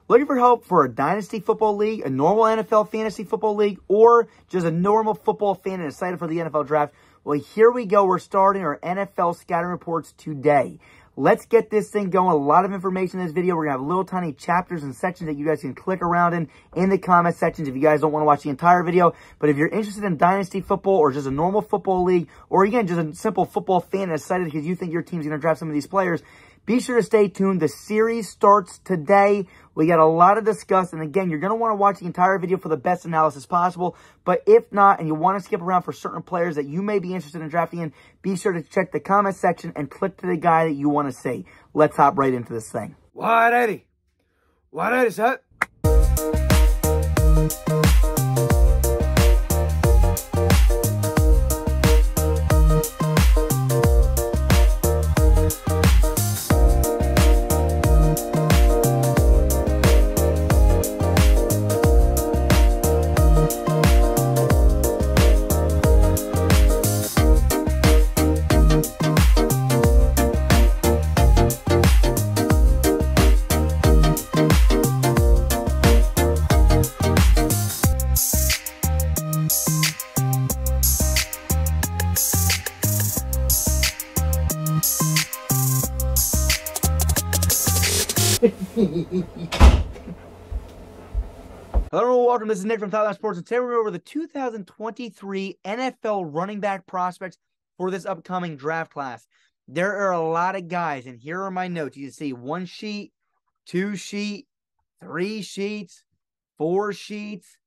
Looking for help for a dynasty football league, a normal NFL fantasy football league, or just a normal football fan and excited for the NFL draft? Well, here we go. We're starting our NFL scouting reports today. Let's get this thing going. A lot of information in this video. We're going to have little tiny chapters and sections that you guys can click around in the comment sections if you guys don't want to watch the entire video. But if you're interested in dynasty football or just a normal football league, or again, just a simple football fan and excited because you think your team's going to draft some of these players, be sure to stay tuned. The series starts today. We got a lot to discuss. And again, you're going to want to watch the entire video for the best analysis possible. But if not, and you want to skip around for certain players that you may be interested in drafting in, be sure to check the comment section and click to the guy that you want to see. Let's hop right into this thing. 180. 180, set. Hello, welcome. This is Nick from Thailand Sports, and today we're over the 2023 NFL running back prospects for this upcoming draft class. There are a lot of guys, and here are my notes. You can see 1 sheet, 2 sheet, 3 sheets, 4 sheets,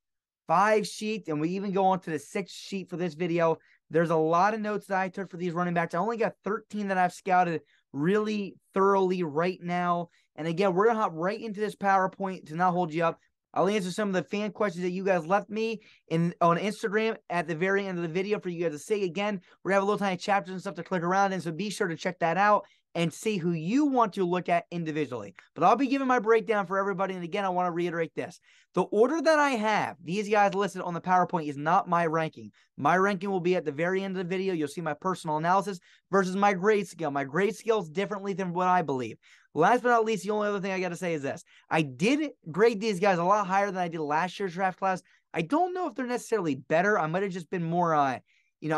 5 sheets, and we even go on to the 6th sheet for this video. There's a lot of notes that I took for these running backs. I only got 13 that I've scouted really thoroughly right now. And again, we're going to hop right into this PowerPoint to not hold you up. I'll answer some of the fan questions that you guys left me on Instagram at the very end of the video for you guys to see. Again, we're going to have a little tiny chapters and stuff to click around in, so be sure to check that out and see who you want to look at individually. But I'll be giving my breakdown for everybody. And again, I want to reiterate this. The order that I have these guys listed on the PowerPoint is not my ranking. My ranking will be at the very end of the video. You'll see my personal analysis versus my grade scale. My grade scale is differently than what I believe. Last but not least, the only other thing I got to say is this. I did grade these guys a lot higher than I did last year's draft class. I don't know if they're necessarily better. I might have just been more, I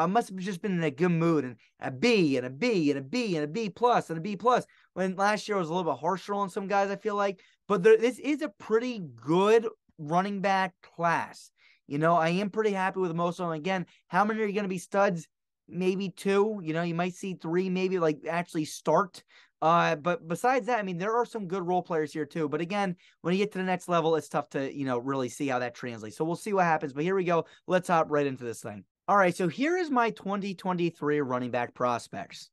must have just been in a good mood, and a B and a B and a B and a B plus and a B plus. When last year I was a little bit harsher on some guys, I feel like. But this is a pretty good running back class. I am pretty happy with most of them. Again, how many are going to be studs? Maybe 2. You might see 3 maybe like actually start. But besides that, I mean, there are some good role players here too. But again, when you get to the next level, it's tough to, really see how that translates. So we'll see what happens. But here we go. Let's hop right into this thing. All right, so here is my 2023 running back prospects.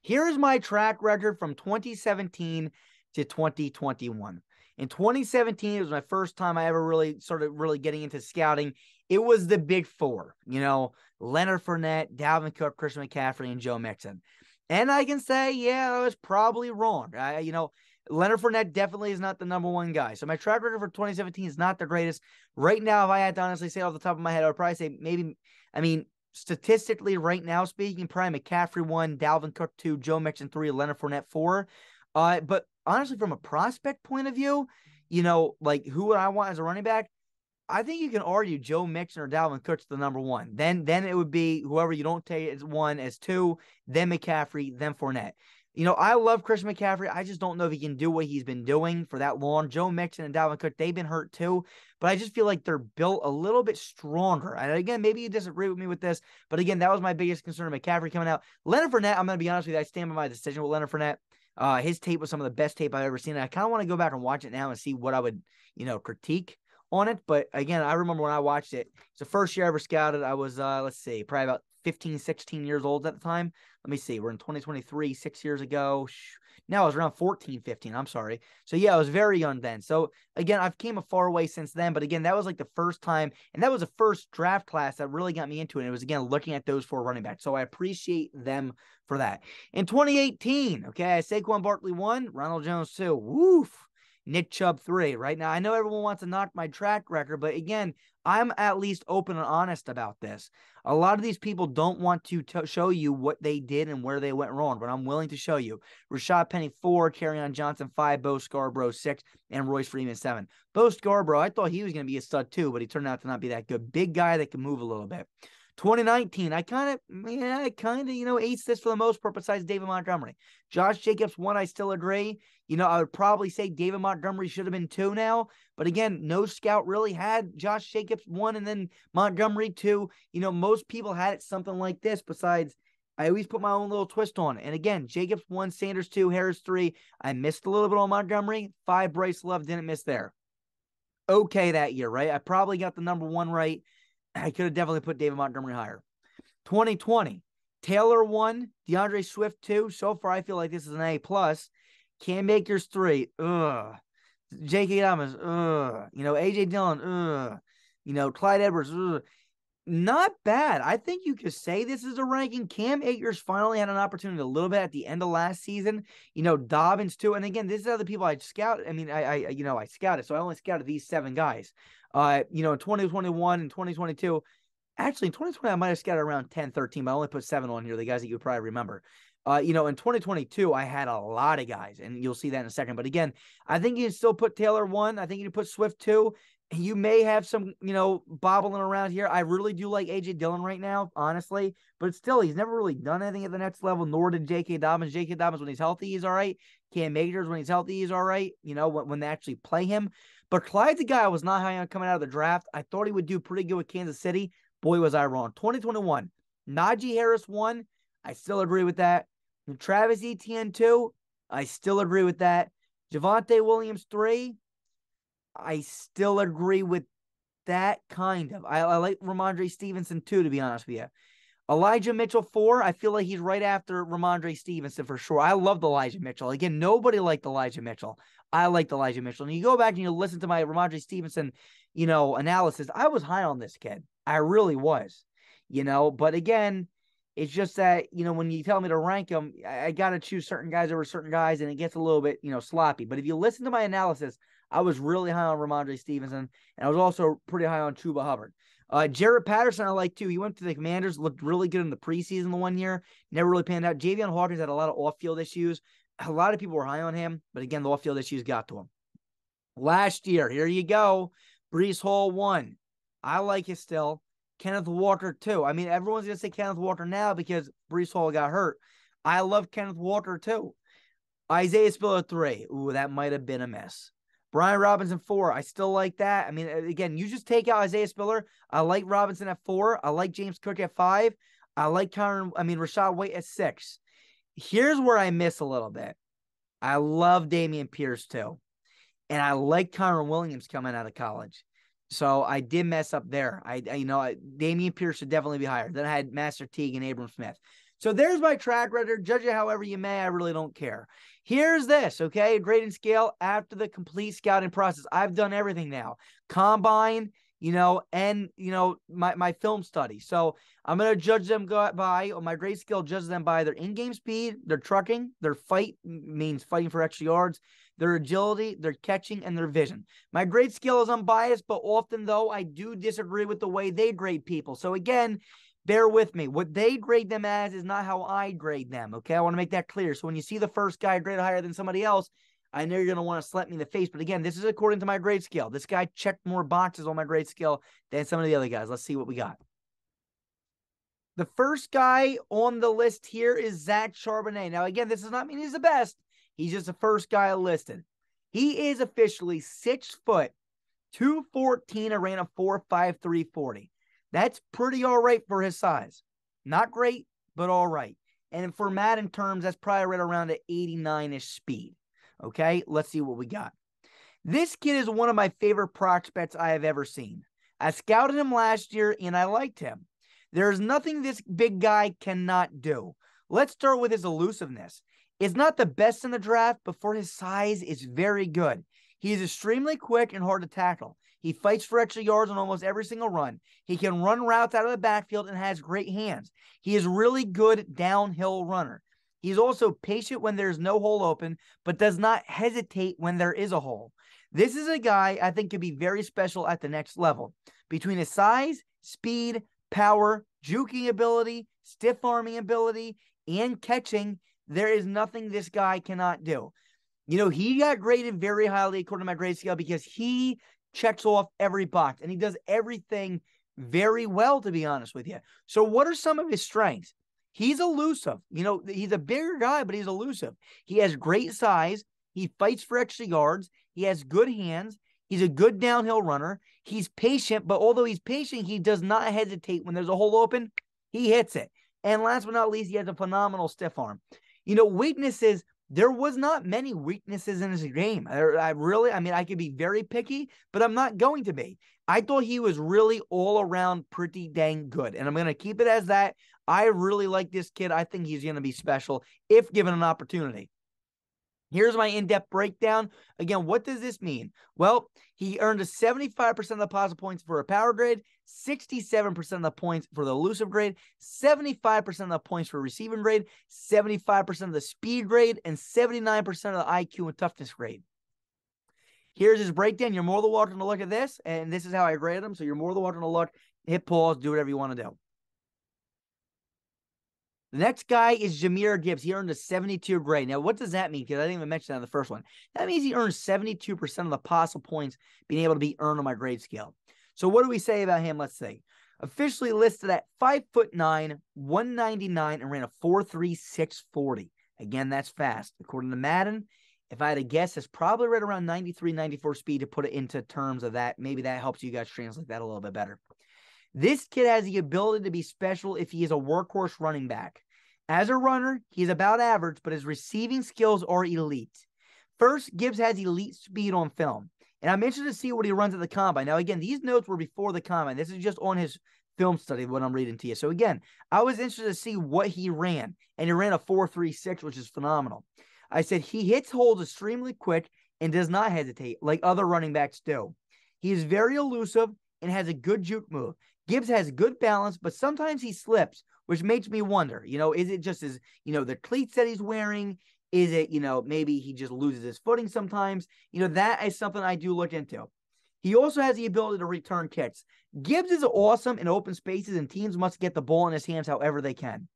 Here is my track record from 2017 to 2021. In 2017, it was my first time I ever really started getting into scouting. It was the big 4, Leonard Fournette, Dalvin Cook, Christian McCaffrey, and Joe Mixon. And I can say, yeah, I was probably wrong. Leonard Fournette definitely is not the #1 guy. So my track record for 2017 is not the greatest. Right now, if I had to honestly say off the top of my head, I would probably say statistically right now speaking, probably McCaffrey 1, Dalvin Cook 2, Joe Mixon 3, Leonard Fournette 4. But honestly, from a prospect point of view, like who would I want as a running back? I think you can argue Joe Mixon or Dalvin Cook's the #1. Then it would be whoever you don't take as 1, as 2, then McCaffrey, then Fournette. I love Christian McCaffrey. I just don't know if he can do what he's been doing for that long. Joe Mixon and Dalvin Cook, they've been hurt too, but I just feel like they're built a little bit stronger. And again, maybe you disagree with me with this, but again, that was my biggest concern of McCaffrey coming out. Leonard Fournette, I'm going to be honest with you, I stand by my decision with Leonard Fournette. His tape was some of the best tape I've ever seen. And I kind of want to go back and watch it now and see what I would, critique on it. But again, I remember when I watched it, it's the first year I ever scouted. I was, probably about 15, 16 years old at the time. Let me see. We're in 2023, 6 years ago. No, I was around 14, 15. I'm sorry. So, yeah, I was very young then. So, again, I've came a far way since then. But, again, that was like the first time. And that was the first draft class that really got me into it. And it was, again, looking at those 4 running backs. So, I appreciate them for that. In 2018, okay, Saquon Barkley 1, Ronald Jones 2. Woof. Nick Chubb 3. Right now, I know everyone wants to knock my track record, but again, I'm at least open and honest about this. A lot of these people don't want to show you what they did and where they went wrong, but I'm willing to show you. Rashad Penny 4, Kerryon Johnson 5, Bo Scarborough 6, and Royce Freeman 7. Bo Scarborough, I thought he was going to be a stud too, but he turned out to not be that good. Big guy that can move a little bit. 2019, I kind of, aced this for the most part besides David Montgomery. Josh Jacobs 1, I still agree. I would probably say David Montgomery should have been 2 now. But again, no scout really had Josh Jacobs 1 and then Montgomery 2. Most people had it something like this besides I always put my own little twist on it. And again, Jacobs 1, Sanders 2, Harris 3. I missed a little bit on Montgomery. 5, Bryce Love, didn't miss there. Okay that year, right? I probably got the number 1 right. I could have definitely put David Montgomery higher. 2020, Taylor 1, DeAndre Swift 2. So far, I feel like this is an A+. Cam Akers 3. Ugh. J.K. Dobbins. Ugh. A.J. Dillon. Ugh. Clyde Edwards. Ugh. Not bad. I think you could say this is a ranking. Cam Akers finally had an opportunity a little bit at the end of last season. Dobbins too. And again, these are the people I scouted. I mean, I scouted, so I only scouted these 7 guys. In 2021 and 2022, actually in 2020, I might have scouted around 10, 13, but I only put 7 on here, the guys that you probably remember. In 2022, I had a lot of guys, and you'll see that in a second. But again, I think you can still put Taylor 1. I think you can put Swift 2. You may have some, bobbling around here. I really do like A.J. Dillon right now, honestly. But still, he's never really done anything at the next level, nor did J.K. Dobbins. J.K. Dobbins, when he's healthy, he's all right. Cam Akers, when he's healthy, he's all right, when they actually play him. But Clyde's a guy I was not high on coming out of the draft. I thought he would do pretty good with Kansas City. Boy, was I wrong. 2021, Najee Harris 1. I still agree with that. And Travis Etienne 2. I still agree with that. Javonte Williams 3. I still agree with that, kind of. I like Ramondre Stevenson 2, to be honest with you. Elijah Mitchell 4. I feel like he's right after Ramondre Stevenson for sure. I loved Elijah Mitchell. Again, nobody liked Elijah Mitchell. I liked Elijah Mitchell. And you go back and you listen to my Ramondre Stevenson, analysis. I was high on this kid. I really was. But again, it's just that, when you tell me to rank them, I got to choose certain guys over certain guys, and it gets a little bit, sloppy. But if you listen to my analysis, I was really high on Ramondre Stevenson, and I was also pretty high on Chuba Hubbard. Jared Patterson, I like too. He went to the Commanders, looked really good in the preseason the one year, never really panned out. Javion Hawkins had a lot of off-field issues. A lot of people were high on him, but again, the off-field issues got to him. Last year, here you go. Breece Hall 1. I like it still. Kenneth Walker 2. I mean, everyone's going to say Kenneth Walker now because Breece Hall got hurt. I love Kenneth Walker 2. Isaiah Spiller 3. Ooh, that might have been a miss. Brian Robinson 4. I still like that. I mean, again, you just take out Isaiah Spiller. I like Robinson at 4. I like James Cook at 5. I like Rashad White at 6. Here's where I miss a little bit. I love Dameon Pierce too. And I like Kyron Williams coming out of college. So I did mess up there. Dameon Pierce should definitely be higher. Then I had Master Teague and Abram Smith. So there's my track record. Judge it however you may. I really don't care. Here's this, okay? Grading scale after the complete scouting process. I've done everything now. Combine, and, my film study. So I'm going to judge them by, my grade scale judges them by their in-game speed, their trucking, their fight means fighting for extra yards, their agility, their catching, and their vision. My grade scale is unbiased, but often, though, I do disagree with the way they grade people. So again, bear with me. What they grade them as is not how I grade them, okay? I want to make that clear. So when you see the first guy graded higher than somebody else, I know you're going to want to slap me in the face. But again, this is according to my grade scale. This guy checked more boxes on my grade scale than some of the other guys. Let's see what we got. The first guy on the list here is Zach Charbonnet. Now, again, this does not mean he's the best. He's just the first guy listed. He is officially 6 foot, 214, and ran a 4.53 40. That's pretty all right for his size. Not great, but all right. And for Madden terms, that's probably right around an 89-ish speed. Okay, let's see what we got. This kid is one of my favorite prospects I have ever seen. I scouted him last year, and I liked him. There's nothing this big guy cannot do. Let's start with his elusiveness. It's not the best in the draft, but for his size, it's very good. He is extremely quick and hard to tackle. He fights for extra yards on almost every single run. He can run routes out of the backfield and has great hands. He is really good downhill runner. He's also patient when there's no hole open, but does not hesitate when there is a hole. This is a guy I think could be very special at the next level. Between his size, speed, power, juking ability, stiff arming ability, and catching, there is nothing this guy cannot do. He got graded very highly according to my grade scale because he checks off every box and he does everything very well, to be honest with you. So what are some of his strengths? He's elusive. He's a bigger guy, but he's elusive. He has great size. He fights for extra yards. He has good hands. He's a good downhill runner. He's patient, but although he's patient, he does not hesitate when there's a hole open. He hits it. And last but not least, he has a phenomenal stiff arm. Weaknesses, there was not many weaknesses in his game. I could be very picky, but I'm not going to be. I thought he was really all around pretty dang good, and I'm going to keep it as that. I really like this kid. I think he's going to be special if given an opportunity. Here's my in-depth breakdown. Again, what does this mean? Well, he earned a 75% of the positive points for a power grade, 67% of the points for the elusive grade, 75% of the points for receiving grade, 75% of the speed grade, and 79% of the IQ and toughness grade. Here's his breakdown. You're more than welcome to look at this, and this is how I graded him. So you're more than welcome to look, hit pause, do whatever you want to do. The next guy is Jahmyr Gibbs. He earned a 72 grade. Now, what does that mean? Because I didn't even mention that in the first one. That means he earned 72% of the possible points being able to be earned on my grade scale. So what do we say about him? Let's see. Officially listed at 5'9", 199, and ran a 4.3640. Again, that's fast. According to Madden, if I had to guess, it's probably right around 93, 94 speed to put it into terms of that. Maybe that helps you guys translate that a little bit better. This kid has the ability to be special if he is a workhorse running back. As a runner, he's about average, but his receiving skills are elite. First, Gibbs has elite speed on film, and I'm interested to see what he runs at the combine. Now, again, these notes were before the combine. This is just on his film study, what I'm reading to you. So, again, I was interested to see what he ran, and he ran a 4.36, which is phenomenal. I said he hits holes extremely quick and does not hesitate like other running backs do. He is very elusive and has a good juke move. Gibbs has good balance, but sometimes he slips, which makes me wonder, is it just his, the cleats that he's wearing? Is it, maybe he just loses his footing sometimes? That is something I do look into. He also has the ability to return kicks. Gibbs is awesome in open spaces, and teams must get the ball in his hands however they can.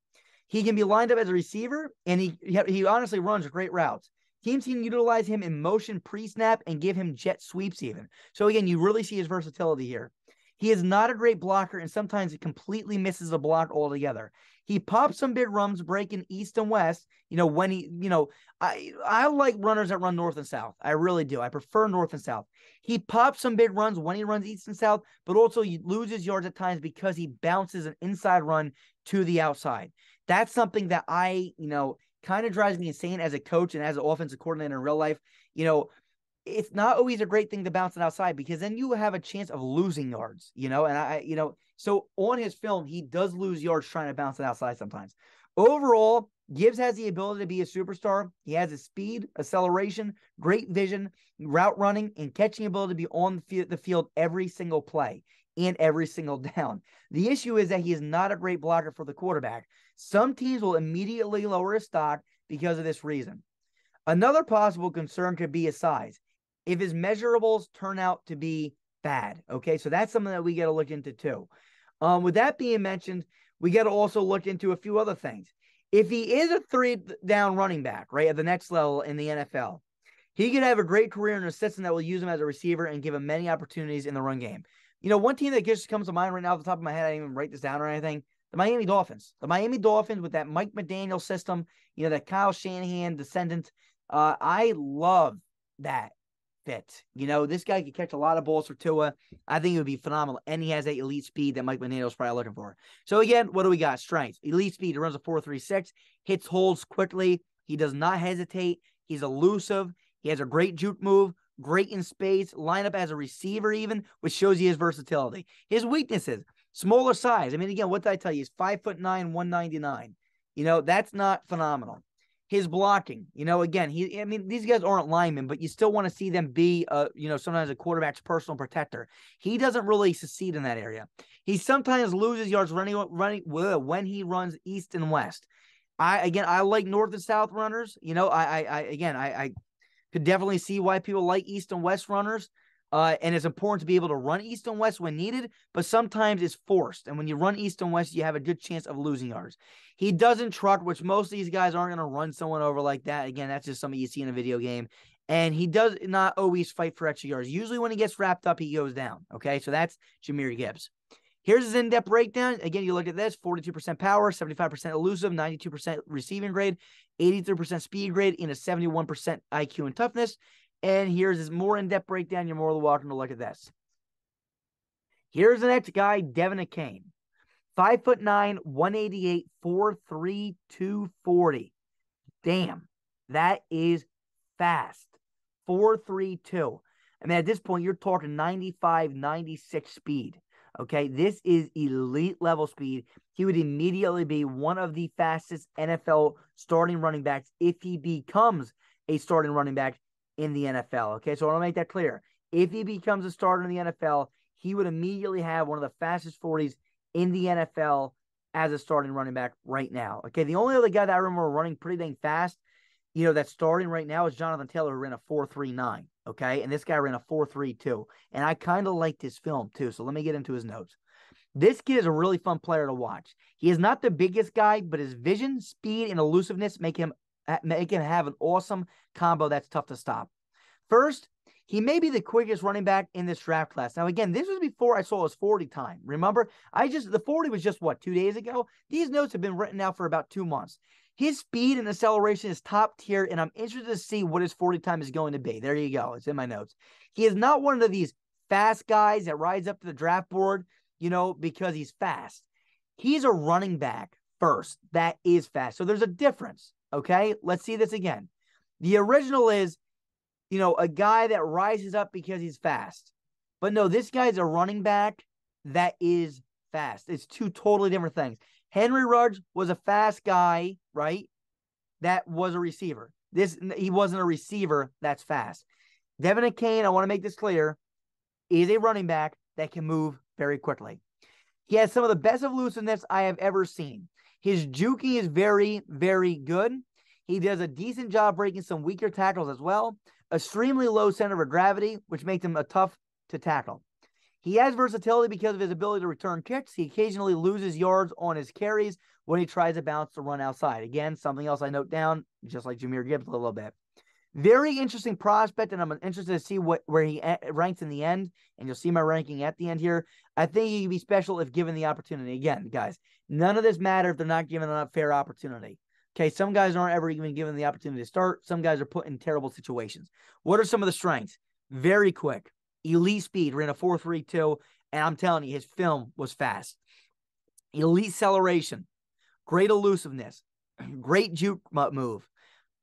He can be lined up as a receiver, and he honestly runs great routes. Teams can utilize him in motion pre-snap and give him jet sweeps even. So, again, you really see his versatility here. He is not a great blocker, and sometimes he completely misses a block altogether. He pops some big runs, breaking east and west. When he, I like runners that run north and south. I really do. I prefer north and south. He pops some big runs when he runs east and south, but also he loses yards at times because he bounces an inside run to the outside. That's something that I, kind of drives me insane as a coach and as an offensive coordinator in real life. It's not always a great thing to bounce it outside because then you have a chance of losing yards, so on his film, he does lose yards trying to bounce it outside sometimes. Overall, Gibbs has the ability to be a superstar. He has a speed, acceleration, great vision, route running, and catching ability to be on the field every single play and every single down. The issue is that he is not a great blocker for the quarterback. Some teams will immediately lower his stock because of this reason. Another possible concern could be his size. If his measurables turn out to be bad, okay? So that's something that we got to look into too. With that being mentioned, we got to also look into a few other things. If he is a 3-down running back, right, at the next level in the NFL, he could have a great career in a system that will use him as a receiver and give him many opportunities in the run game. One team that just comes to mind right now off the top of my head, I didn't even write this down or anything, the Miami Dolphins. The Miami Dolphins with that Mike McDaniel system, that Kyle Shanahan descendant. I love that fit. This guy could catch a lot of balls for Tua. I think it would be phenomenal. And he has that elite speed that Mike McDaniel's probably looking for. So again, what do we got? Strength. Elite speed. He runs a 4.36, hits holes quickly. He does not hesitate. He's elusive. He has a great juke move, great in space, line up as a receiver even, which shows you his versatility. His weaknesses, smaller size. Again, what did I tell you? He's 5'9", 199. That's not phenomenal. His blocking, again, these guys aren't linemen, but you still want to see them be, sometimes a quarterback's personal protector. He doesn't really succeed in that area. He sometimes loses yards running when he runs east and west. I like north and south runners. I could definitely see why people like east and west runners. And it's important to be able to run east and west when needed, but sometimes it's forced. And when you run east and west, you have a good chance of losing yards. He doesn't truck, which most of these guys aren't going to run someone over like that. Again, that's just something you see in a video game. And he does not always fight for extra yards. Usually when he gets wrapped up, he goes down. Okay, so that's Jahmyr Gibbs. Here's his in-depth breakdown. Again, you look at this, 42% power, 75% elusive, 92% receiving grade, 83% speed grade, and a 71% IQ and toughness. And here's his more in-depth breakdown. You're more than welcome to look at this. Here's the next guy, Devon Achane. 5'9", 188, 4'3", 240. Damn, that is fast. 4.32. I mean, at this point, you're talking 95, 96 speed. Okay, this is elite level speed. He would immediately be one of the fastest NFL starting running backs if he becomes a starting running back in the NFL. Okay, so I want to make that clear. If he becomes a starter in the NFL, he would immediately have one of the fastest 40s in the NFL as a starting running back right now. Okay, the only other guy that I remember running pretty dang fast, that's starting right now is Jonathan Taylor, who ran a 4.39. Okay, and this guy ran a 4.32. And I kind of liked his film too, so let me get into his notes. This kid is a really fun player to watch. He is not the biggest guy, but his vision, speed, and elusiveness make him have an awesome combo that's tough to stop. First, he may be the quickest running back in this draft class. Now, again, this was before I saw his 40 time. Remember, the 40 was just, 2 days ago? These notes have been written out for about 2 months. His speed and acceleration is top tier, and I'm interested to see what his 40 time is going to be. There you go. It's in my notes. He is not one of these fast guys that rides up to the draft board, because he's fast. He's a running back first that is fast. So there's a difference, okay? Let's see this again. The original is, a guy that rises up because he's fast. But no, this guy's a running back that is fast. It's two totally different things. Henry Ruggs was a fast guy, right? That was a receiver. He wasn't a receiver that's fast. Devon Achane, I want to make this clear, is a running back that can move very quickly. He has some of the best elusiveness I have ever seen. His juking is very, very good. He does a decent job breaking some weaker tackles as well. Extremely low center of gravity, which makes him a tough to tackle. He has versatility because of his ability to return kicks. He occasionally loses yards on his carries when he tries to bounce to run outside. Again, something else I note down, just like Jahmyr Gibbs a little bit. Very interesting prospect, and I'm interested to see where he ranks in the end, and you'll see my ranking at the end here. I think he can be special if given the opportunity. Again, guys, none of this matters if they're not given a fair opportunity. Okay, some guys aren't ever even given the opportunity to start. Some guys are put in terrible situations. What are some of the strengths? Very quick. Elite speed, ran a 4.32, and I'm telling you, his film was fast. Elite acceleration, great elusiveness, great juke move,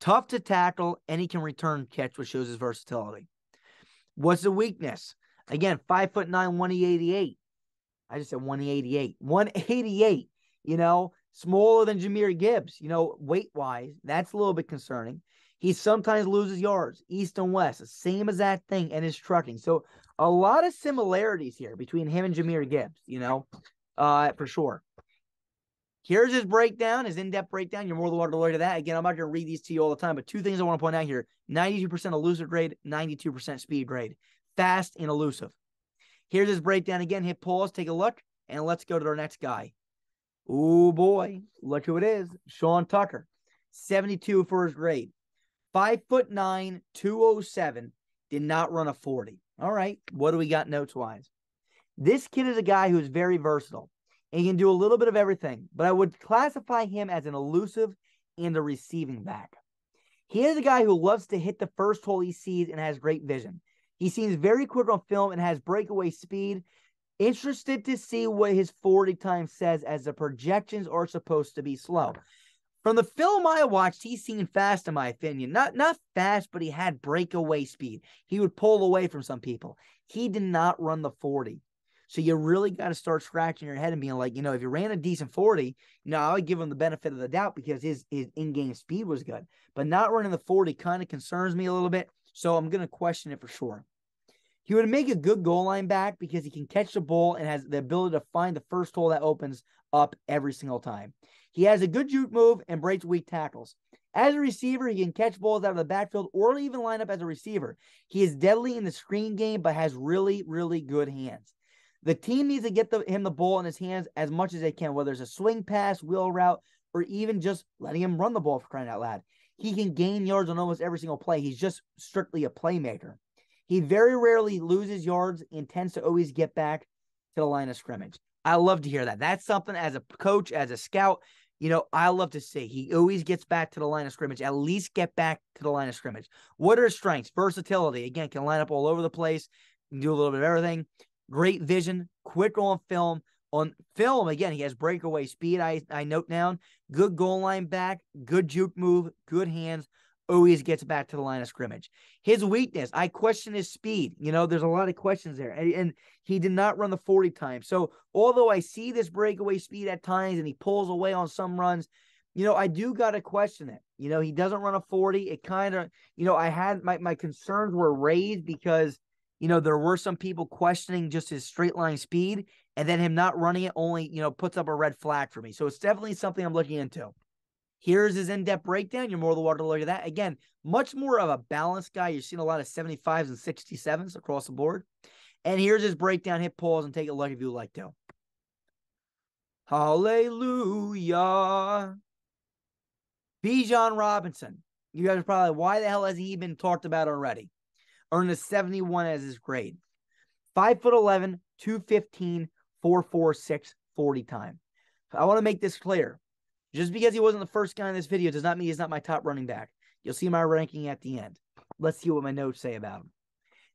tough to tackle, and he can return catch, which shows his versatility. What's the weakness? Again, 5'9", 188. I just said 188. 188, smaller than Jahmyr Gibbs, weight-wise. That's a little bit concerning. He sometimes loses yards, east and west, the same as that thing, and his trucking. So a lot of similarities here between him and Jahmyr Gibbs, for sure. Here's his breakdown, his in-depth breakdown. You're more than welcome to look at that. Again, I'm not going to read these to you all the time, but two things I want to point out here. 92% elusive grade, 92% speed grade. Fast and elusive. Here's his breakdown again. Hit pause, take a look, and let's go to our next guy. Oh, boy. Look who it is. Sean Tucker. 72 for his grade. 5'9", 207, did not run a 40. All right, what do we got notes-wise? This kid is a guy who is very versatile, and he can do a little bit of everything, but I would classify him as an elusive and a receiving back. He is a guy who loves to hit the first hole he sees and has great vision. He seems very quick on film and has breakaway speed. Interested to see what his 40 time says, as the projections are supposed to be slow. From the film I watched, he seemed fast, in my opinion. Not fast, but he had breakaway speed. He would pull away from some people. He did not run the 40. So you really got to start scratching your head and being like, if you ran a decent 40, I would give him the benefit of the doubt because his in-game speed was good. But not running the 40 kind of concerns me a little bit, so I'm going to question it for sure. He would make a good goal line back because he can catch the ball and has the ability to find the first hole that opens up every single time. He has a good juke move and breaks weak tackles. As a receiver, he can catch balls out of the backfield or even line up as a receiver. He is deadly in the screen game, but has really, really good hands. The team needs to get him the ball in his hands as much as they can, whether it's a swing pass, wheel route, or even just letting him run the ball for crying out loud. He can gain yards on almost every single play. He's just strictly a playmaker. He very rarely loses yards and tends to always get back to the line of scrimmage. I love to hear that. That's something as a coach, as a scout, I love to see. He always gets back to the line of scrimmage, at least get back to the line of scrimmage. What are his strengths? Versatility. Again, can line up all over the place, can do a little bit of everything. Great vision, quick on film. On film, again, he has breakaway speed. I note down. Good goal line back, good juke move, good hands. Always gets back to the line of scrimmage. His weakness, I question his speed. There's a lot of questions there. And he did not run the 40 times. So although I see this breakaway speed at times and he pulls away on some runs, I do got to question it. He doesn't run a 40. It kind of, I had my concerns were raised because, there were some people questioning just his straight line speed, and then him not running it only, puts up a red flag for me. So it's definitely something I'm looking into. Here's his in-depth breakdown. You're more than welcome to look at that. Again, much more of a balanced guy. You're seeing a lot of 75s and 67s across the board. And here's his breakdown. Hit pause and take a look if you would like to. Hallelujah. Bijan Robinson. You guys are probably, why the hell hasn't he been talked about already? Earned a 71 as his grade. 5'11", 215, 4.46 40 time. I want to make this clear. Just because he wasn't the first guy in this video does not mean he's not my top running back. You'll see my ranking at the end. Let's see what my notes say about him.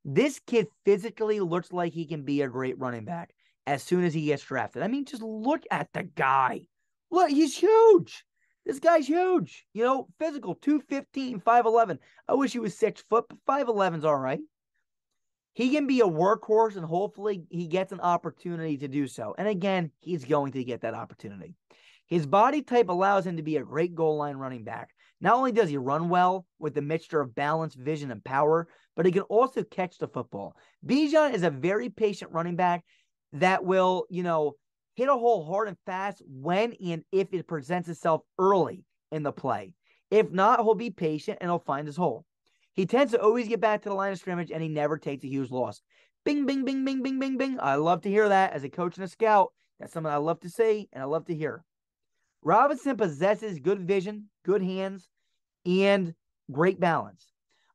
This kid physically looks like he can be a great running back as soon as he gets drafted. I mean, just look at the guy. Look, he's huge. This guy's huge. Physical, 215, 5'11". I wish he was 6 foot, but 5'11's all right. He can be a workhorse, and hopefully he gets an opportunity to do so. And again, he's going to get that opportunity. His body type allows him to be a great goal line running back. Not only does he run well with a mixture of balance, vision, and power, but he can also catch the football. Bijan is a very patient running back that will, hit a hole hard and fast when and if it presents itself early in the play. If not, he'll be patient and he'll find his hole. He tends to always get back to the line of scrimmage, and he never takes a huge loss. Bing, bing, bing, bing, bing, bing, bing. I love to hear that as a coach and a scout. That's something I love to see and I love to hear. Robinson possesses good vision, good hands, and great balance.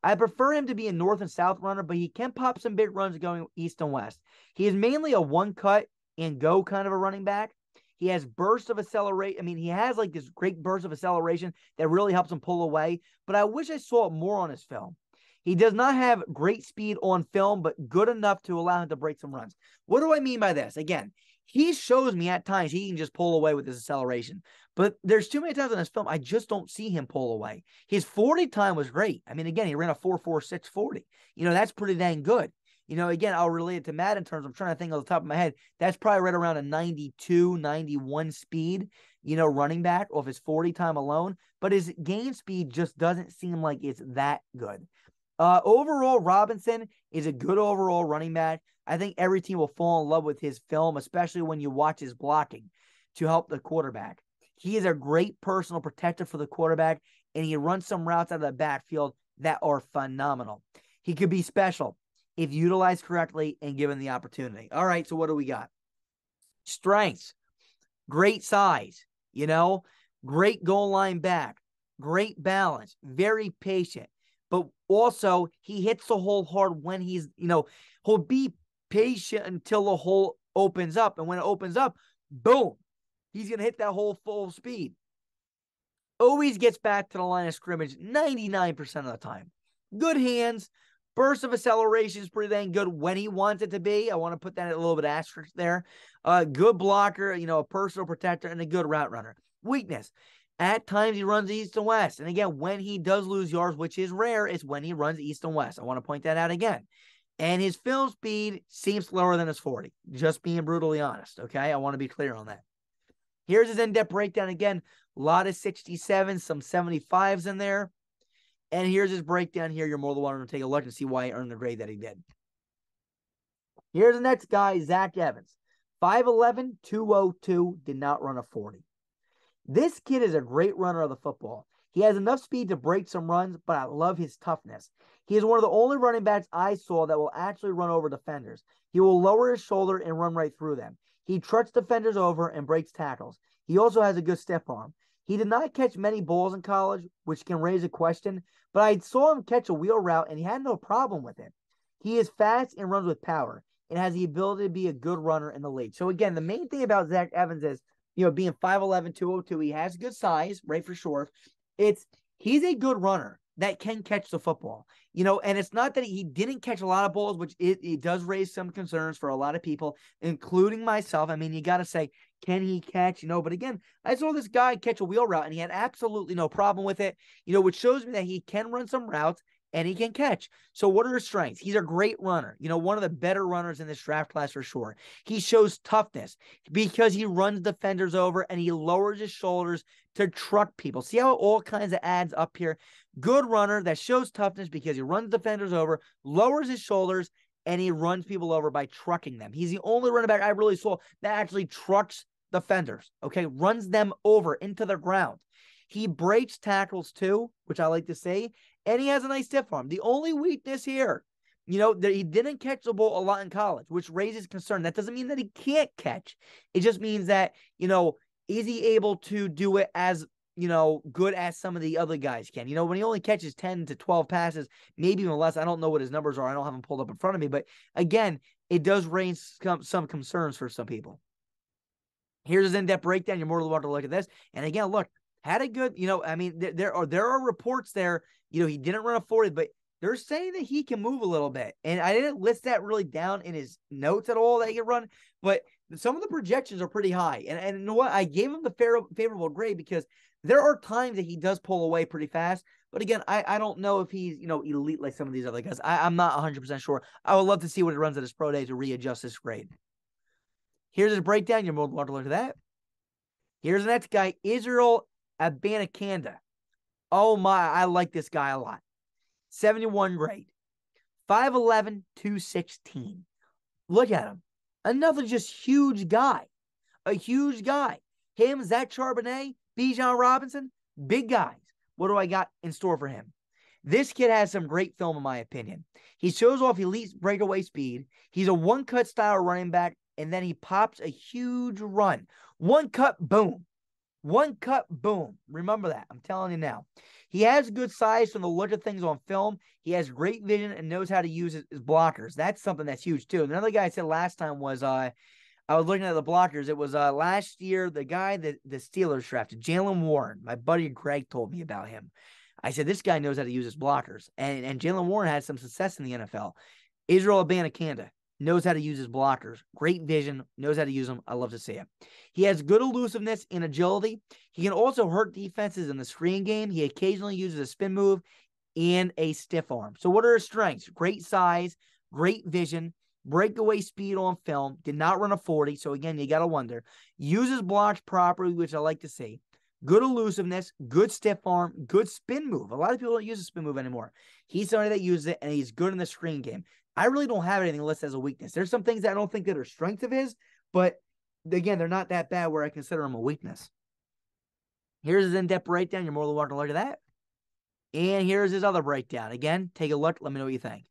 I prefer him to be a north and south runner, but he can pop some big runs going east and west. He is mainly a one-cut and go kind of a running back. He has bursts of acceleration. I mean, he has like this great burst of acceleration that really helps him pull away, but I wish I saw it more on his film. He does not have great speed on film, but good enough to allow him to break some runs. What do I mean by this? Again, he shows me at times he can just pull away with his acceleration. But there's too many times in this film I just don't see him pull away. His 40 time was great. I mean, again, he ran a 4.46 40. That's pretty dang good. Again, I'll relate it to Matt in terms, I'm trying to think off the top of my head. That's probably right around a 92, 91 speed, running back off his 40 time alone. But his game speed just doesn't seem like it's that good. Overall, Robinson is a good overall running back. I think every team will fall in love with his film, especially when you watch his blocking to help the quarterback. He is a great personal protector for the quarterback, and he runs some routes out of the backfield that are phenomenal. He could be special if utilized correctly and given the opportunity. All right, so what do we got? Strengths, great size, great goal line back, great balance, very patient. But also, he hits the hole hard when he's, he'll be patient until the hole opens up. And when it opens up, boom, he's going to hit that hole full speed. Always gets back to the line of scrimmage 99% of the time. Good hands. Burst of acceleration is pretty dang good when he wants it to be. I want to put that at a little bit of asterisk there. Good blocker, a personal protector, and a good route runner. Weakness. At times, he runs east and west. And again, when he does lose yards, which is rare, it's when he runs east and west. I want to point that out again. And his film speed seems slower than his 40. Just being brutally honest, okay? I want to be clear on that. Here's his in-depth breakdown again. A lot of 67s, some 75s in there. And here's his breakdown here. You're more than welcome to take a look and see why he earned the grade that he did. Here's the next guy, Zach Evans. 5'11", 202, did not run a 40. This kid is a great runner of the football. He has enough speed to break some runs, but I love his toughness. He is one of the only running backs I saw that will actually run over defenders. He will lower his shoulder and run right through them. He trucks defenders over and breaks tackles. He also has a good stiff arm. He did not catch many balls in college, which can raise a question, but I saw him catch a wheel route and he had no problem with it. He is fast and runs with power and has the ability to be a good runner in the league. So again, the main thing about Zach Evans is, being 5'11", 202, he has good size, right, for sure. He's a good runner that can catch the football, and it's not that he didn't catch a lot of balls, which it does raise some concerns for a lot of people, including myself. I mean, you got to say, can he catch, but again, I saw this guy catch a wheel route and he had absolutely no problem with it, which shows me that he can run some routes and he can catch. So what are his strengths? He's a great runner, one of the better runners in this draft class for sure. He shows toughness because he runs defenders over and he lowers his shoulders to truck people. See how it all kinds of adds up here? Good runner that shows toughness because he runs defenders over, lowers his shoulders, and he runs people over by trucking them. He's the only running back I really saw that actually trucks defenders, okay? Runs them over into the ground. He breaks tackles too, which I like to say, and he has a nice stiff arm. The only weakness here, that he didn't catch the ball a lot in college, which raises concern. That doesn't mean that he can't catch. It just means that, is he able to do it as, good as some of the other guys can? When he only catches 10 to 12 passes, maybe even less. I don't know what his numbers are. I don't have them pulled up in front of me. But again, it does raise some concerns for some people. Here's his in-depth breakdown. You're more than welcome to look at this. And again, look, had a good, there are reports there, he didn't run a 40, but they're saying that he can move a little bit. And I didn't list that really down in his notes at all that he could run, but some of the projections are pretty high. And you know what? I gave him the favorable grade because there are times that he does pull away pretty fast. But again, I don't know if he's, elite like some of these other guys. I'm not 100% sure. I would love to see what he runs at his pro day to readjust his grade. Here's his breakdown. You're more than welcome to look at that. Here's the next guy, Israel Abanikanda. Oh my, I like this guy a lot. 71 grade. 5'11", 216. Look at him. Another just huge guy. A huge guy. Him, Zach Charbonnet, Bijan Robinson, big guys. What do I got in store for him? This kid has some great film, in my opinion. He shows off elite breakaway speed. He's a one-cut style running back, and then he pops a huge run. One cut, boom. One cut, boom. Remember that. I'm telling you now. He has good size from the look of things on film. He has great vision and knows how to use his blockers. That's something that's huge, too. Another guy I said last time was, I was looking at the blockers. It was last year, the guy that the Steelers drafted, Jalen Warren. My buddy Greg told me about him. I said, this guy knows how to use his blockers. And Jalen Warren had some success in the NFL. Israel Abanikanda knows how to use his blockers. Great vision, knows how to use them. I love to see it. He has good elusiveness and agility. He can also hurt defenses in the screen game. He occasionally uses a spin move and a stiff arm. So what are his strengths? Great size, great vision, breakaway speed on film, did not run a 40. So again, you got to wonder. Uses blocks properly, which I like to see. Good elusiveness, good stiff arm, good spin move. A lot of people don't use a spin move anymore. He's somebody that uses it, and he's good in the screen game. I really don't have anything listed as a weakness. There's some things that I don't think that are strengths of his, but again, they're not that bad where I consider them a weakness. Here's his in-depth breakdown. You're more than welcome to look at that. And here's his other breakdown. Again, take a look. Let me know what you think.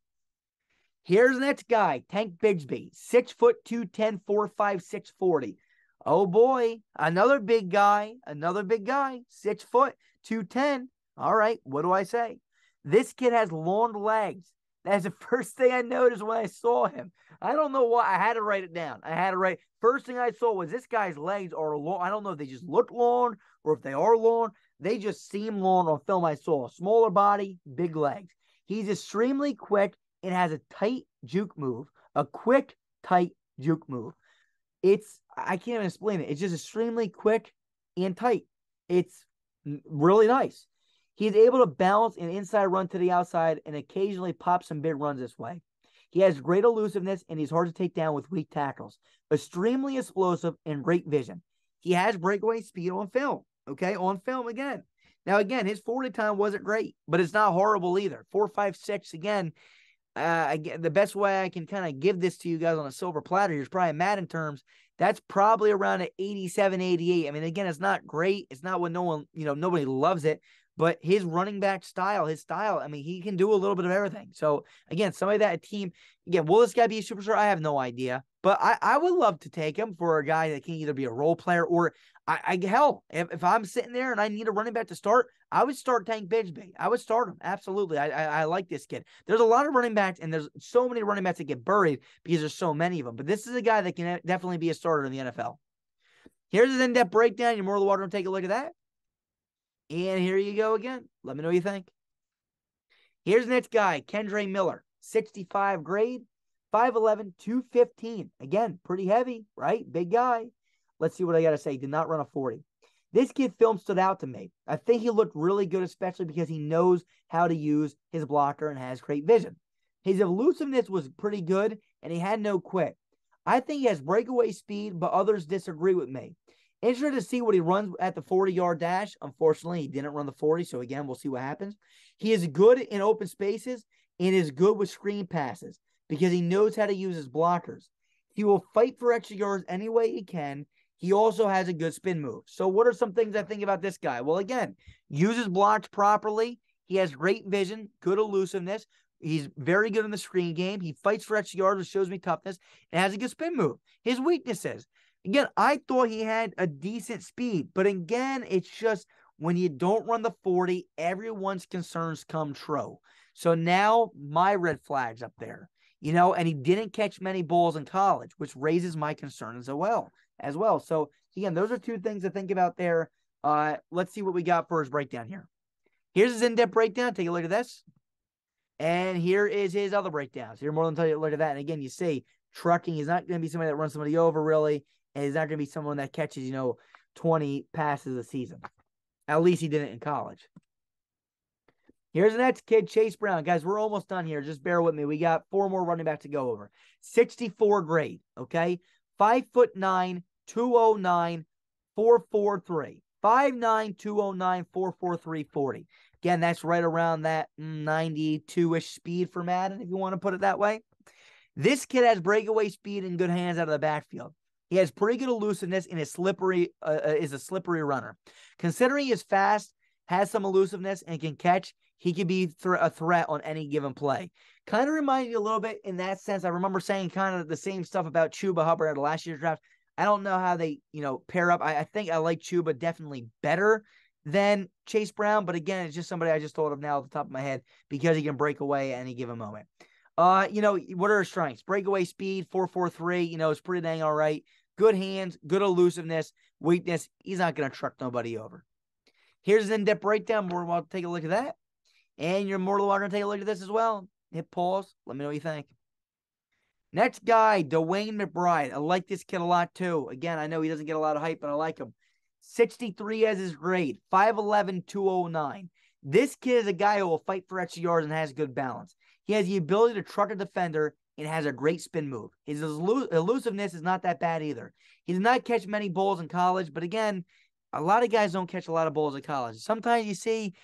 Here's the next guy, Tank Bigsby, 6'2", 210, 4'5", 640. Oh boy, another big guy, 6 foot, 210. All right, what do I say? This kid has long legs. That's the first thing I noticed when I saw him. I don't know why. I had to write it down. First thing I saw was this guy's legs are long. I don't know if they just look long or if they are long. They just seem long on film I saw. Smaller body, big legs. He's extremely quick and has a tight juke move. A quick, tight juke move. I can't even explain it. It's just extremely quick and tight. It's really nice. He's able to balance an inside run to the outside and occasionally pop some big runs this way. He has great elusiveness and he's hard to take down with weak tackles. Extremely explosive and great vision. He has breakaway speed on film. Okay, on film again. Now, again, his 40 time wasn't great, but it's not horrible either. 4.56, again, the best way I can kind of give this to you guys on a silver platter here is probably Madden terms. That's probably around an 87, 88. I mean, again, it's not great. It's not what no one, nobody loves it. But his running back style, I mean, he can do a little bit of everything. So, again, somebody that a team, again, will this guy be a superstar? I have no idea. But I would love to take him for a guy that can either be a role player or, hell, if I'm sitting there and I need a running back to start, I would start Tank Bigsby. I would start him. Absolutely. I like this kid. There's a lot of running backs, and there's so many running backs that get buried because there's so many of them. But this is a guy that can definitely be a starter in the NFL. Here's his in-depth breakdown. You're more than welcome to take a look at that. And here you go again. Let me know what you think. Here's the next guy, Kendre Miller, 65 grade, 5'11", 215. Again, pretty heavy, right? Big guy. Let's see what I got to say. Did not run a 40. This kid film stood out to me. I think he looked really good, especially because he knows how to use his blocker and has great vision. His elusiveness was pretty good, and he had no quit. I think he has breakaway speed, but others disagree with me. Interested to see what he runs at the 40-yard dash. Unfortunately, he didn't run the 40, so again, we'll see what happens. He is good in open spaces and is good with screen passes because he knows how to use his blockers. He will fight for extra yards any way he can. He also has a good spin move. So what are some things I think about this guy? Well, again, uses blocks properly. He has great vision, good elusiveness. He's very good in the screen game. He fights for extra yards, which shows me toughness, and has a good spin move. His weaknesses. Again, I thought he had a decent speed, but again, it's just when you don't run the 40, everyone's concerns come true. So now my red flag's up there, and he didn't catch many balls in college, which raises my concern as well. So again, those are two things to think about there. Let's see what we got for his breakdown here. Here's his in-depth breakdown. Take a look at this. And here is his other breakdowns. You're more than tell you to look at that. And again, you see trucking. He's not going to be somebody that runs somebody over, really. And he's not going to be someone that catches, 20 passes a season. At least he did it in college. Here's the next kid, Chase Brown. Guys, we're almost done here. Just bear with me. We got 4 more running backs to go over. 64 grade, okay? 5'9", 209, 443. 5'9", 209, 443, 40. Again, that's right around that 92-ish speed for Madden, if you want to put it that way. This kid has breakaway speed and good hands out of the backfield. He has pretty good elusiveness and is a slippery runner. Considering he's fast, has some elusiveness, and can catch, he can be a threat on any given play. Kind of reminds me a little bit in that sense. I remember saying kind of the same stuff about Chuba Hubbard at last year's draft. I don't know how they, pair up. I think I like Chuba definitely better than Chase Brown, but again, it's just somebody I just thought of now at the top of my head because he can break away at any given moment. What are his strengths? Breakaway speed, 4.43, it's pretty dang all right. Good hands, good elusiveness, weakness. He's not going to truck nobody over. Here's an in-depth breakdown. More than welcome to take a look at that. And you're more than welcome to take a look at this as well. Hit pause. Let me know what you think. Next guy, DeWayne McBride. I like this kid a lot too. Again, I know he doesn't get a lot of hype, but I like him. 63 as his grade. 5'11", 209. This kid is a guy who will fight for extra yards and has good balance. He has the ability to truck a defender and has a great spin move. His elusiveness is not that bad either. He did not catch many balls in college, but again, a lot of guys don't catch a lot of balls in college. Sometimes you see,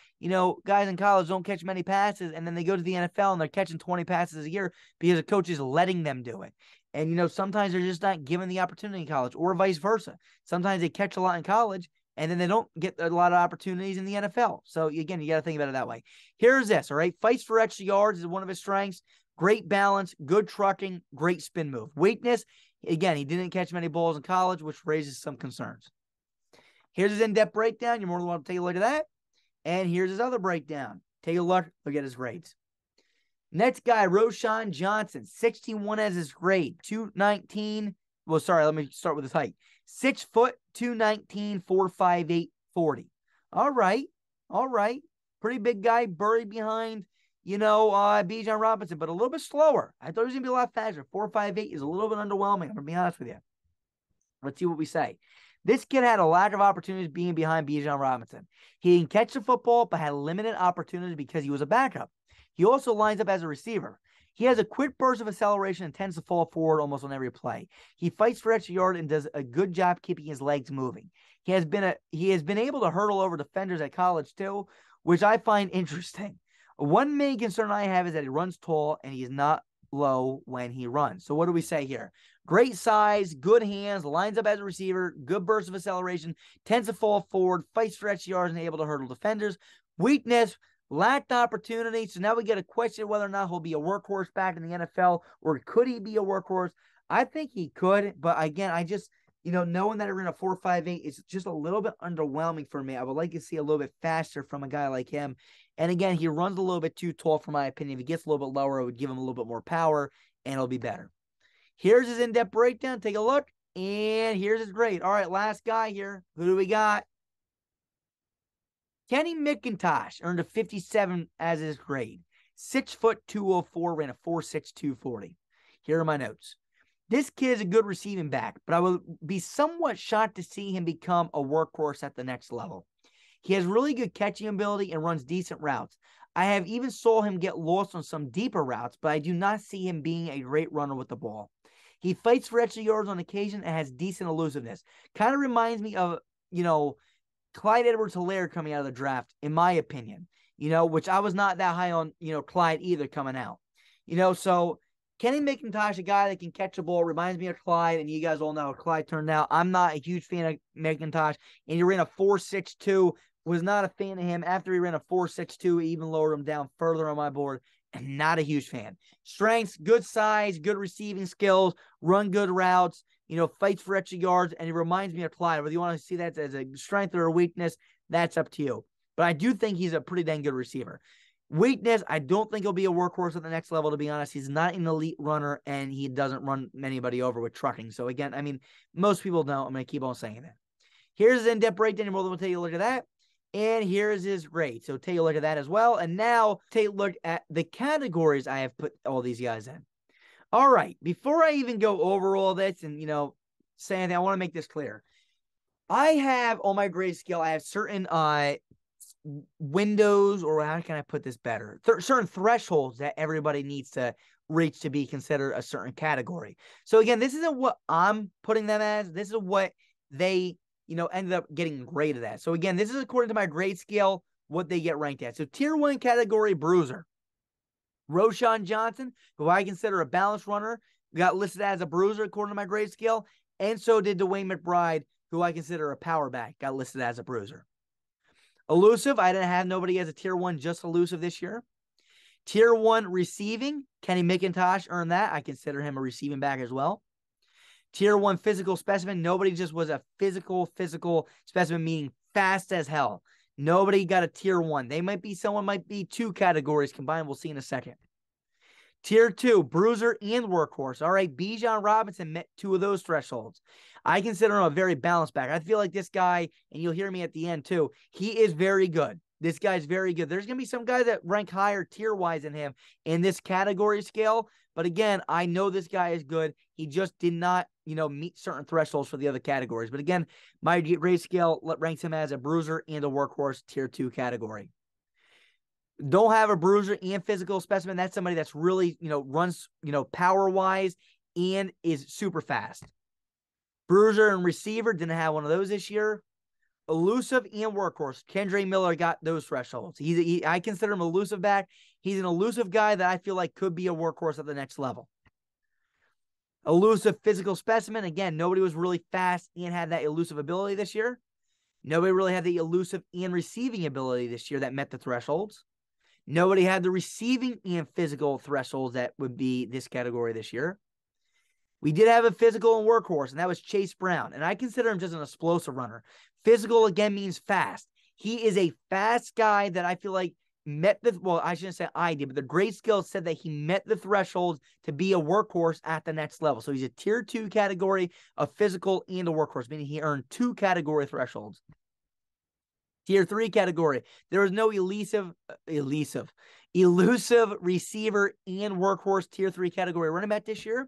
guys in college don't catch many passes, and then they go to the NFL and they're catching 20 passes a year because the coach is letting them do it. And, sometimes they're just not given the opportunity in college, or vice versa. Sometimes they catch a lot in college, and then they don't get a lot of opportunities in the NFL. So, again, you got to think about it that way. Here's this, all right? Fights for extra yards is one of his strengths. Great balance, good trucking, great spin move. Weakness, again, he didn't catch many balls in college, which raises some concerns. Here's his in-depth breakdown. You're more than welcome to take a look at that. And here's his other breakdown. Take a look at his grades. Next guy, Roschon Johnson, 61 as his grade, 219. Well, sorry, let me start with his height. 6 foot, 219, 458, 40. All right. Pretty big guy, buried behind, Bijan Robinson, but a little bit slower. I thought he was going to be a lot faster. 4.58 is a little bit underwhelming. I'm going to be honest with you. Let's see what we say. This kid had a lack of opportunities being behind Bijan Robinson. He can catch the football, but had limited opportunities because he was a backup. He also lines up as a receiver. He has a quick burst of acceleration and tends to fall forward almost on every play. He fights for extra yard and does a good job keeping his legs moving. He has been able to hurdle over defenders at college too, which I find interesting. One main concern I have is that he runs tall and he's not low when he runs. So what do we say here? Great size, good hands, lines up as a receiver, good burst of acceleration, tends to fall forward, fights for extra yards, and able to hurdle defenders. Weakness, lacked opportunity. So now we get a question whether or not he'll be a workhorse back in the NFL, or could he be a workhorse? I think he could, but again, I just, knowing that we're in a 4.58, it's just a little bit underwhelming for me. I would like to see a little bit faster from a guy like him. And again, he runs a little bit too tall for my opinion. If he gets a little bit lower, it would give him a little bit more power, and it'll be better. Here's his in-depth breakdown. Take a look, and here's his grade. All right, last guy here. Who do we got? Kenny McIntosh earned a 57 as his grade. 6 foot 204, ran a 4.6 240. Here are my notes. This kid is a good receiving back, but I will be somewhat shocked to see him become a workhorse at the next level. He has really good catching ability and runs decent routes. I have even saw him get lost on some deeper routes, but I do not see him being a great runner with the ball. He fights for extra yards on occasion and has decent elusiveness. Kind of reminds me of, Clyde Edwards-Helaire coming out of the draft, in my opinion, which I was not that high on, Clyde either coming out. So Kenny McIntosh, a guy that can catch a ball, reminds me of Clyde, and you guys all know how Clyde turned out. I'm not a huge fan of McIntosh, and he ran a 4.62, was not a fan of him. After he ran a 4.62, he even lowered him down further on my board, and not a huge fan. Strengths, good size, good receiving skills, run good routes, fights for extra yards, and he reminds me of Clyde. Whether you want to see that as a strength or a weakness, that's up to you. But I do think he's a pretty dang good receiver. Weakness, I don't think he'll be a workhorse at the next level, to be honest. He's not an elite runner, and he doesn't run anybody over with trucking. So, again, most people don't. I'm going to keep on saying that. Here's his in-depth breakdown. You're more than going to take a look at that. And here's his grade. So, take a look at that as well. And now, take a look at the categories I have put all these guys in. All right. Before I even go over all this and, say anything, I want to make this clear. I have, on my grade scale, I have certain windows, or how can I put this better? Certain thresholds that everybody needs to reach to be considered a certain category. So again, this isn't what I'm putting them as. This is what they, ended up getting graded at. So again, this is according to my grade scale, what they get ranked at. So tier 1 category, bruiser. Roschon Johnson, who I consider a balanced runner, got listed as a bruiser according to my grade scale. And so did DeWayne McBride, who I consider a power back, got listed as a bruiser. Elusive, I didn't have nobody as a tier 1, just elusive this year. Tier 1 receiving, Kenny McIntosh earned that. I consider him a receiving back as well. Tier 1 physical specimen, nobody just was a physical specimen, meaning fast as hell. Nobody got a tier 1. Someone might be 2 categories combined. We'll see in a second. Tier 2, bruiser and workhorse. All right, Bijan Robinson met 2 of those thresholds. I consider him a very balanced back. I feel like this guy, and you'll hear me at the end too, he is very good. This guy's very good. There's going to be some guys that rank higher tier-wise than him in this category scale. But again, I know this guy is good. He just did not, meet certain thresholds for the other categories. But again, my grade scale ranks him as a bruiser and a workhorse tier 2 category. Don't have a bruiser and physical specimen. That's somebody that's really, runs, power-wise and is super fast. Bruiser and receiver, didn't have one of those this year. Elusive and workhorse. Kendre Miller got those thresholds. I consider him an elusive back. He's an elusive guy that I feel like could be a workhorse at the next level. Elusive physical specimen. Again, nobody was really fast and had that elusive ability this year. Nobody really had the elusive and receiving ability this year that met the thresholds. Nobody had the receiving and physical thresholds that would be this category this year. We did have a physical and workhorse, and that was Chase Brown. And I consider him just an explosive runner. Physical, again, means fast. He is a fast guy that I feel like met I shouldn't say I did, but the grade skill said that he met the thresholds to be a workhorse at the next level. So he's a tier 2 category of physical and a workhorse, meaning he earned 2 category thresholds. Tier 3 category, there was no elusive receiver and workhorse tier 3 category running back this year.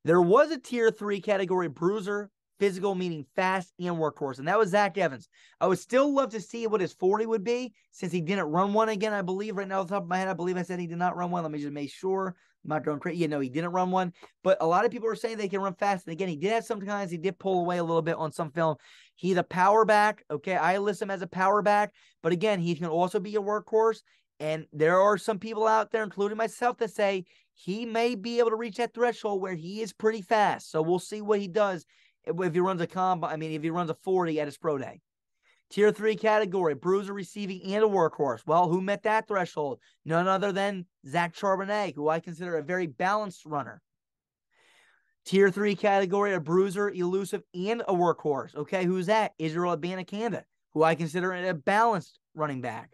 There was a tier 3 category bruiser, physical, meaning fast and workhorse, and that was Zach Evans. I would still love to see what his 40 would be since he didn't run one again, I believe. Right now, off the top of my head, I believe I said he did not run one. Let me just make sure. I'm not going crazy. No, he didn't run one, but a lot of people are saying they can run fast. And again, he did have sometimes he did pull away a little bit on some film. He's a power back. Okay, I list him as a power back, but again, he can also be a workhorse. And there are some people out there, including myself, that say he may be able to reach that threshold where he is pretty fast. So we'll see what he does if he runs a combine. I mean, if he runs a 40 at his pro day. Tier 3 category, bruiser, receiving, and a workhorse. Well, who met that threshold? None other than Zach Charbonnet, who I consider a very balanced runner. Tier 3 category, a bruiser, elusive, and a workhorse. Okay, who's that? Israel Abanikanda, who I consider a balanced running back.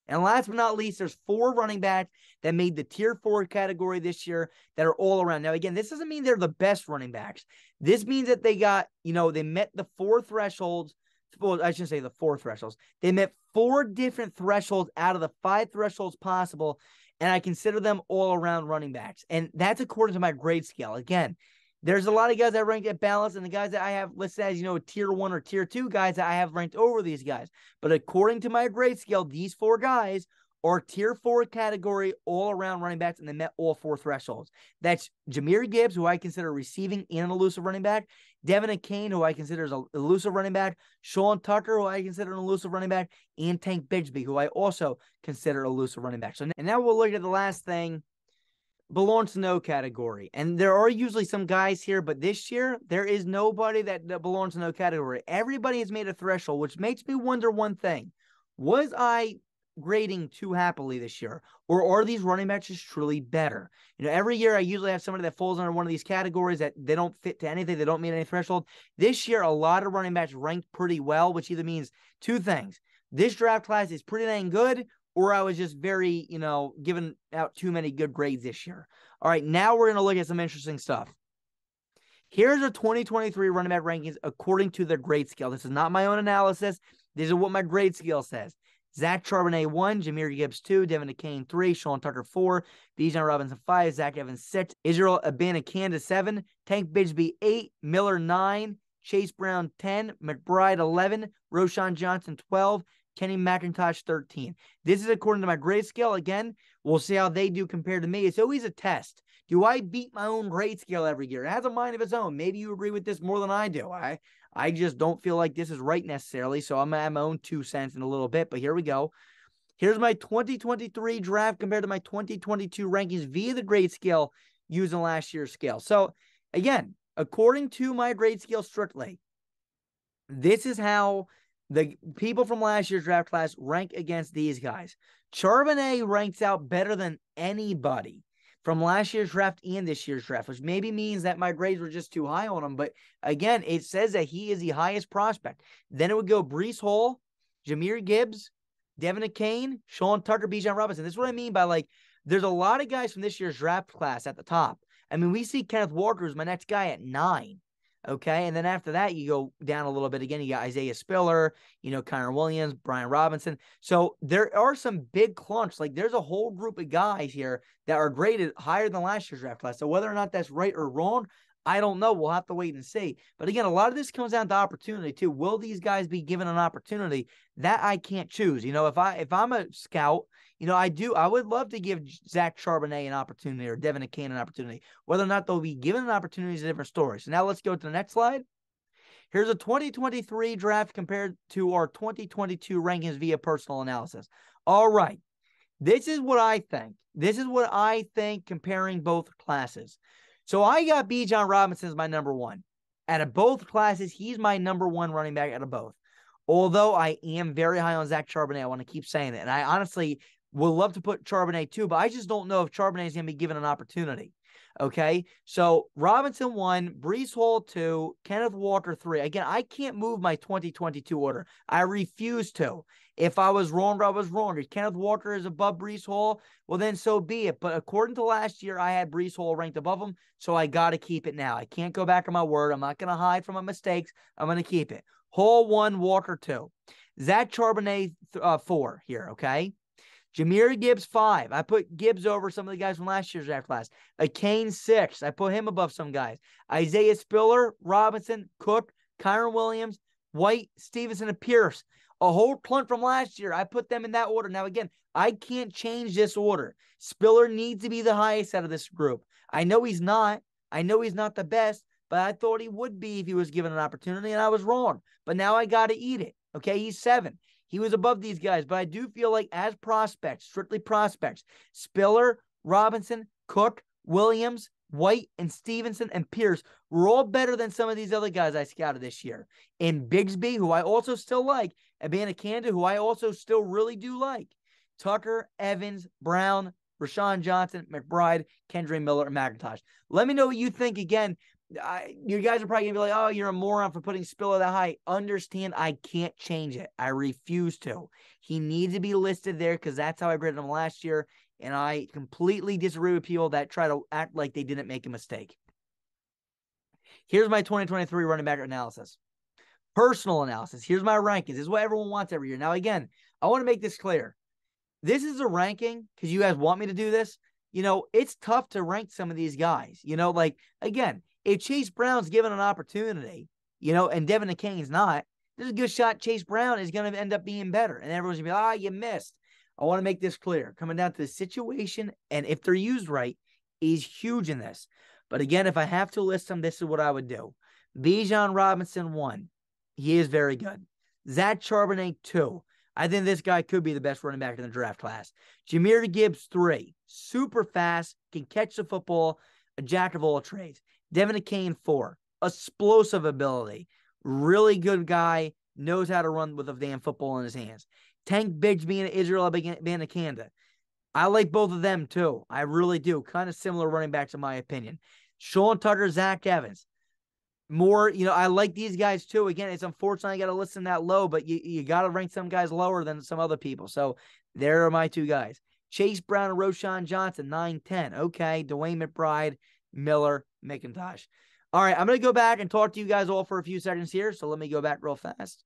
And last but not least, there's 4 running backs that made the Tier 4 category this year that are all around. Now, again, this doesn't mean they're the best running backs. This means that they got, they met the 4 thresholds. Well, I shouldn't say the 4 thresholds. They met 4 different thresholds out of the 5 thresholds possible, and I consider them all-around running backs. And that's according to my grade scale. Again, there's a lot of guys that ranked at balance, and the guys that I have listed as, Tier 1 or Tier 2 guys that I have ranked over these guys. But according to my grade scale, these 4 guys are Tier 4 category all-around running backs, and they met all 4 thresholds. That's Jahmyr Gibbs, who I consider receiving and an elusive running back. Devon Achane, who I consider as an elusive running back. Sean Tucker, who I consider an elusive running back. And Tank Bigsby, who I also consider elusive running back. And now we'll look at the last thing, belongs to no category. And there are usually some guys here, but this year, there is nobody that belongs to no category. Everybody has made a threshold, which makes me wonder one thing. Was I grading too happily this year, or are these running backs just truly better? Every year I usually have somebody that falls under one of these categories that they don't fit to anything, they don't meet any threshold. This year, a lot of running backs ranked pretty well, which either means 2 things. This draft class is pretty dang good, or I was just very, giving out too many good grades this year. All right, now we're going to look at some interesting stuff. Here's our 2023 running back rankings according to the grade scale. This is not my own analysis. This is what my grade scale says. Zach Charbonnet 1, Jahmyr Gibbs 2, Devon Achane 3, Sean Tucker 4, Bijan Robinson 5, Zach Evans 6, Israel Abanikanda 7, Tank Bigsby 8, Miller 9, Chase Brown 10, McBride 11, Roschon Johnson 12, Kenny McIntosh 13. This is according to my grade scale. Again, we'll see how they do compared to me. It's always a test. Do I beat my own grade scale every year? It has a mind of its own. Maybe you agree with this more than I do. I just don't feel like this is right necessarily, so I'm going to add my own 2 cents in a little bit, but here we go. Here's my 2023 draft compared to my 2022 rankings via the grade scale using last year's scale. So, again, according to my grade scale strictly, this is how the people from last year's draft class rank against these guys. Charbonnet ranks out better than anybody from last year's draft and this year's draft, which maybe means that my grades were just too high on him. But again, it says that he is the highest prospect. Then it would go Breece Hall, Jahmyr Gibbs, Devon Achane, Sean Tucker, Bijan Robinson. This is what I mean by, there's a lot of guys from this year's draft class at the top. I mean, we see Kenneth Walker as my next guy at 9. Okay, and then after that, you go down a little bit again. You got Isaiah Spiller, Kendre Williams, Bijan Robinson. So there are some big clunks. There's a whole group of guys here that are graded higher than last year's draft class. So whether or not that's right or wrong, I don't know. We'll have to wait and see. But again, a lot of this comes down to opportunity too. Will these guys be given an opportunity? That I can't choose. If I'm a scout, I would love to give Zach Charbonnet an opportunity or Devon Achane an opportunity. Whether or not they'll be given an opportunity is a different story. So now let's go to the next slide. Here's a 2023 draft compared to our 2022 rankings via personal analysis. All right. This is what I think. This is what I think comparing both classes. So I got Bijan Robinson as my number 1. Out of both classes, he's my number 1 running back out of both. Although I am very high on Zach Charbonnet, I want to keep saying that. And I honestly would love to put Charbonnet too, but I just don't know if Charbonnet is going to be given an opportunity. Okay, so Robinson 1, Breece Hall 2, Kenneth Walker 3. Again, I can't move my 2022 order. I refuse to. If I was wrong, I was wrong. If Kenneth Walker is above Breece Hall, well, then so be it. But according to last year, I had Breece Hall ranked above him, so I got to keep it now. I can't go back on my word. I'm not going to hide from my mistakes. I'm going to keep it. Hall 1, Walker 2. Zach Charbonnet 4 here, okay? Jahmyr Gibbs 5. I put Gibbs over some of the guys from last year's draft class. Achane 6. I put him above some guys. Isaiah Spiller, Robinson, Cook, Kendre Williams, White, Stevenson, and Pierce. A whole clunk from last year. I put them in that order. Now, again, I can't change this order. Spiller needs to be the highest out of this group. I know he's not. I know he's not the best, but I thought he would be if he was given an opportunity, and I was wrong. But now I got to eat it. Okay, he's 7. He was above these guys, but I do feel like as prospects, strictly prospects, Spiller, Robinson, Cook, Williams, White, and Stevenson, and Pierce were all better than some of these other guys I scouted this year. And Bigsby, who I also still like, Abanikanda, who I also still really do like, Tucker, Evans, Brown, Roschon Johnson, McBride, Kendre Miller, and McIntosh. Let me know what you think. Again, you guys are probably going to be like, oh, you're a moron for putting Spiller that high. Understand, I can't change it. I refuse to. He needs to be listed there because that's how I graded him last year. And I completely disagree with people that try to act like they didn't make a mistake. Here's my 2023 running back analysis. Personal analysis. Here's my rankings. This is what everyone wants every year. Now, again, I want to make this clear. This is a ranking because you guys want me to do this. You know, it's tough to rank some of these guys. You know, like, again, if Chase Brown's given an opportunity, you know, and Devon Achane's not, there's a good shot Chase Brown is going to end up being better. And everyone's going to be, you missed. I want to make this clear. Coming down to the situation, and if they're used right, is huge in this. But again, if I have to list them, this is what I would do. Bijan Robinson, 1. He is very good. Zach Charbonnet, 2. I think this guy could be the best running back in the draft class. Jahmyr Gibbs, 3. Super fast, can catch the football, a jack of all trades. Devon Achane, 4. Explosive ability. Really good guy, knows how to run with a damn football in his hands. Tank Bigsby and Israel Abanikanda. I like both of them too. I really do. Kind of similar running backs in my opinion. Sean Tucker, Zach Evans. More, you know, I like these guys too. Again, it's unfortunate I got to listen that low, but you got to rank some guys lower than some other people. So there are my 2 guys. Chase Brown and Roschon Johnson, 9, 10. Okay, DeWayne McBride, Miller, McIntosh. All right, I'm going to go back and talk to you guys all for a few seconds here. So let me go back real fast.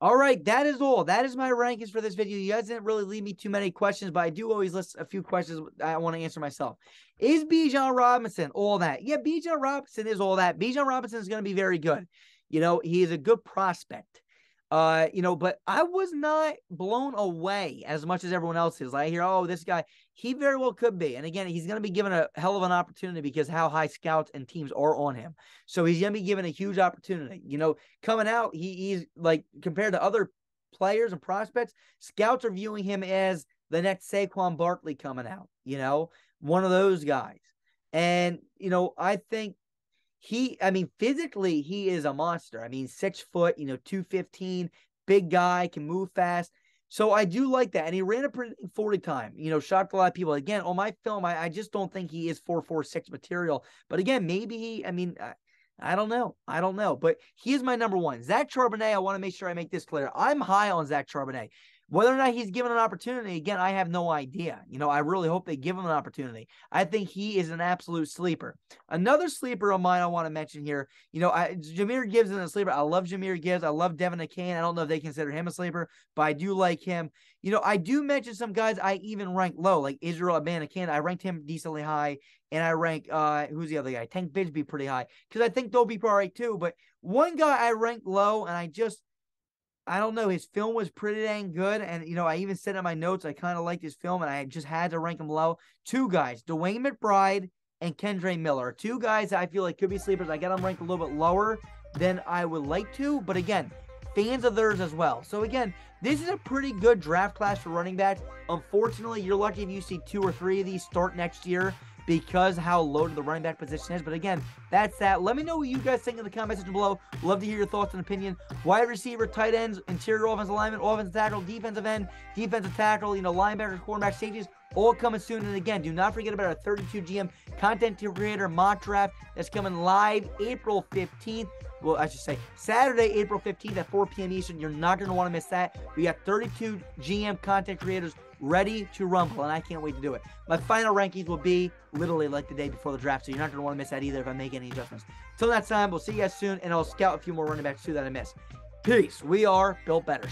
All right, that is all. That is my rankings for this video. You guys didn't really leave me too many questions, but I do always list a few questions I want to answer myself. Is Bijan Robinson all that? Yeah, Bijan Robinson is all that. Bijan Robinson is going to be very good. You know, he is a good prospect. You know, but I was not blown away as much as everyone else is. I hear, oh, this guy, he very well could be. And again, he's going to be given a hell of an opportunity because how high scouts and teams are on him. So he's going to be given a huge opportunity. You know, coming out, he's like, compared to other players and prospects, scouts are viewing him as the next Saquon Barkley coming out, you know, one of those guys. And, you know, I think physically, he is a monster. I mean, 6 foot, you know, 215, big guy, can move fast. So I do like that. And he ran a pretty 40 time, you know, shocked a lot of people. Again, on my film, I just don't think he is 4.46 material. But again, maybe I don't know. I don't know. But he is my number 1. Zach Charbonnet, I want to make sure I make this clear. I'm high on Zach Charbonnet. Whether or not he's given an opportunity, again, I have no idea. You know, I really hope they give him an opportunity. I think he is an absolute sleeper. Another sleeper of mine I want to mention here, you know, Jahmyr Gibbs is a sleeper. I love Jahmyr Gibbs. I love Devon Achane. I don't know if they consider him a sleeper, but I do like him. You know, I do mention some guys I even rank low, like Israel Abanikanda. I ranked him decently high, and I rank, who's the other guy? Tank Bigsby pretty high, because I think they'll be all right too. But one guy I ranked low, and I don't know. His film was pretty dang good. And, you know, I even said in my notes, I kind of liked his film, and I just had to rank him low. 2 guys, DeWayne McBride and Kendre Miller. 2 guys that I feel like could be sleepers. I got them ranked a little bit lower than I would like to. But again, fans of theirs as well. So again, this is a pretty good draft class for running backs. Unfortunately, you're lucky if you see 2 or 3 of these start next year, because how loaded the running back position is. But again, that's that. Let me know what you guys think in the comment section below. Love to hear your thoughts and opinion. Wide receiver, tight ends, interior offensive lineman, offensive tackle, defensive end, defensive tackle, you know, linebacker, cornerback, safeties, all coming soon. And again, do not forget about our 32 GM content creator mock draft that's coming live April 15th. Well, I should say Saturday, April 15th at 4 p.m. Eastern. You're not going to want to miss that. We got 32 GM content creators ready to rumble, and I can't wait to do it. My final rankings will be literally like the day before the draft, so you're not going to want to miss that either if I make any adjustments. Till that time, we'll see you guys soon, and I'll scout a few more running backs too that I missed. Peace. We are Built Better.